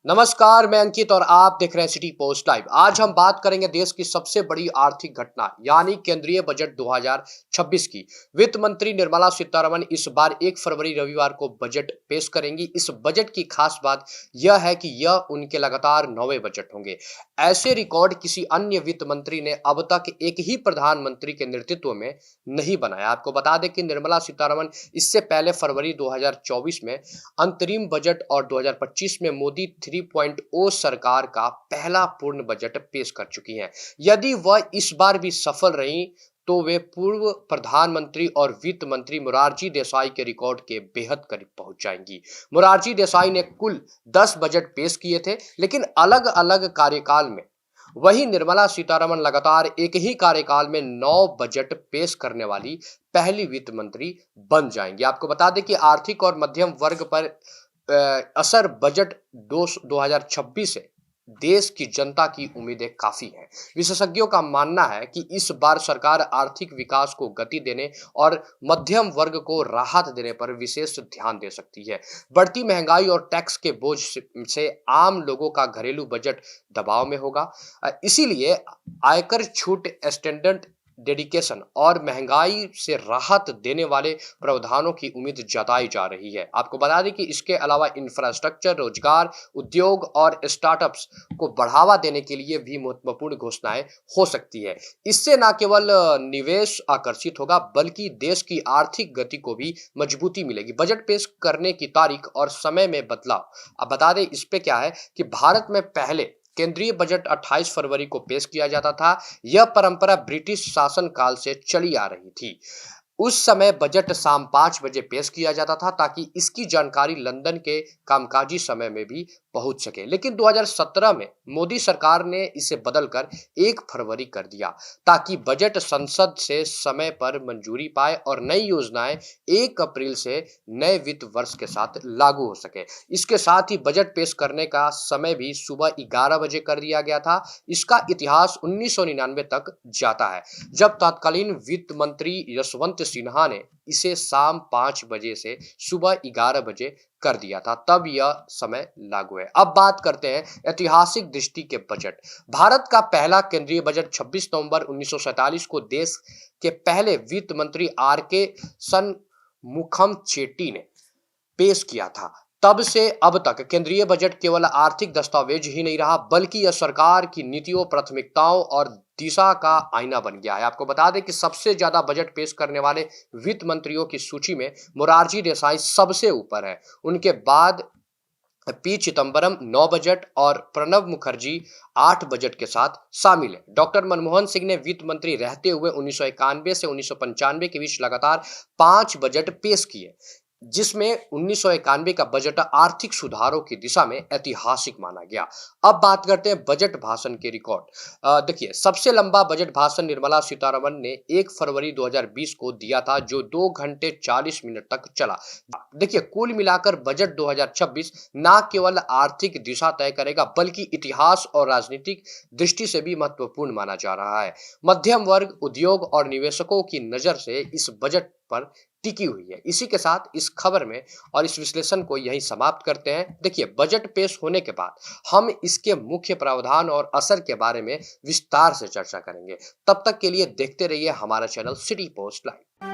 नमस्कार, मैं अंकित और आप देख रहे हैं सिटी पोस्ट लाइव। आज हम बात करेंगे देश की सबसे बड़ी आर्थिक घटना यानी केंद्रीय बजट 2026 की। वित्त मंत्री निर्मला सीतारमण इस बार 1 फरवरी रविवार को बजट पेश करेंगी। इस बजट की खास बात यह है कि यह उनके लगातार 9वें बजट होंगे। ऐसे रिकॉर्ड किसी अन्य वित्त मंत्री ने अब तक एक ही प्रधानमंत्री के नेतृत्व में नहीं बनाया। आपको बता दें कि निर्मला सीतारमण इससे पहले फरवरी 2024 में अंतरिम बजट और 2025 में मोदी 3.0 सरकार का पहला पूर्ण बजट पेश कर चुकी हैं। यदि वह इस बार भी सफल रही तो वे पूर्व प्रधानमंत्री और वित्त मंत्री मोरारजी देसाई के रिकॉर्ड के बेहद करीब पहुंच जाएंगी। मोरारजी देसाई ने कुल 10 बजट पेश किए थे, लेकिन अलग-अलग कार्यकाल में। वही निर्मला सीतारमण लगातार एक ही कार्यकाल में 9 बजट पेश करने वाली पहली वित्त मंत्री बन जाएंगी। आपको बता दें कि आर्थिक और मध्यम वर्ग पर असर बजट 2026 से देश की जनता की उम्मीदें काफी हैं। विशेषज्ञों का मानना है कि इस बार सरकार आर्थिक विकास को गति देने और मध्यम वर्ग को राहत देने पर विशेष ध्यान दे सकती है। बढ़ती महंगाई और टैक्स के बोझ से आम लोगों का घरेलू बजट दबाव में होगा। इसीलिए आयकर छूट, स्टैंडर्ड डेडिकेशन और महंगाई से राहत देने वाले प्रावधानों की उम्मीद जताई जा रही है। आपको बता दें कि इसके अलावा इंफ्रास्ट्रक्चर, रोजगार, उद्योग और स्टार्टअप्स को बढ़ावा देने के लिए भी महत्वपूर्ण घोषणाएं हो सकती है। इससे न केवल निवेश आकर्षित होगा बल्कि देश की आर्थिक गति को भी मजबूती मिलेगी। बजट पेश करने की तारीख और समय में बदलाव। अब बता दें इस पे क्या है कि भारत में पहले केंद्रीय बजट 28 फरवरी को पेश किया जाता था। यह परंपरा ब्रिटिश शासन काल से चली आ रही थी। उस समय बजट शाम 5 बजे पेश किया जाता था ताकि इसकी जानकारी लंदन के कामकाजी समय में भी पहुंच सके। लेकिन 2017 में मोदी सरकार ने इसे बदलकर 1 फरवरी कर दिया ताकि बजट संसद से समय पर मंजूरी पाए और नई योजनाएं 1 अप्रैल से नए वित्त वर्ष के साथ लागू हो सके। इसके साथ ही बजट पेश करने का समय भी सुबह 11 बजे कर दिया गया था। इसका इतिहास 1999 तक जाता है, जब तत्कालीन वित्त मंत्री यशवंत सिन्हा ने इसे शाम 5 बजे से सुबह 11 बजे कर दिया था। तब यह समय लागू है। अब बात करते हैं ऐतिहासिक दृष्टि के बजट। भारत का पहला केंद्रीय बजट 26 नवंबर 1947 को देश के पहले वित्त मंत्री आर के शनमुखम चेट्टी ने पेश किया था। तब से अब तक केंद्रीय बजट केवल आर्थिक दस्तावेज ही नहीं रहा बल्कि यह सरकार की नीतियों, प्राथमिकताओं और दिशा का आईना बन गया है। आपको बता दें कि सबसे ज्यादा बजट पेश करने वाले वित्त मंत्रियों की सूची में मोरारजी देसाई सबसे ऊपर है। उनके बाद पी चिदम्बरम 9 बजट और प्रणब मुखर्जी 8 बजट के साथ शामिल है। डॉक्टर मनमोहन सिंह ने वित्त मंत्री रहते हुए 1991 से 1995 के बीच लगातार 5 बजट पेश किए, जिसमें 1991 का बजट आर्थिक सुधारों की दिशा में ऐतिहासिक माना गया। अब बात करते हैं बजट भाषण के रिकॉर्ड। देखिए, सबसे लंबा बजट भाषण निर्मला सीतारमण ने 1 फरवरी 2020 को दिया था, जो 2 घंटे 40 मिनट तक चला। देखिए, कुल मिलाकर बजट 2026 न केवल आर्थिक दिशा तय करेगा बल्कि इतिहास और राजनीतिक दृष्टि से भी महत्वपूर्ण माना जा रहा है। मध्यम वर्ग, उद्योग और निवेशकों की नजर से इस बजट पर टिकी हुई है। इसी के साथ इस खबर में और इस विश्लेषण को यहीं समाप्त करते हैं। देखिए, बजट पेश होने के बाद हम इसके मुख्य प्रावधान और असर के बारे में विस्तार से चर्चा करेंगे। तब तक के लिए देखते रहिए हमारा चैनल सिटी पोस्ट लाइव।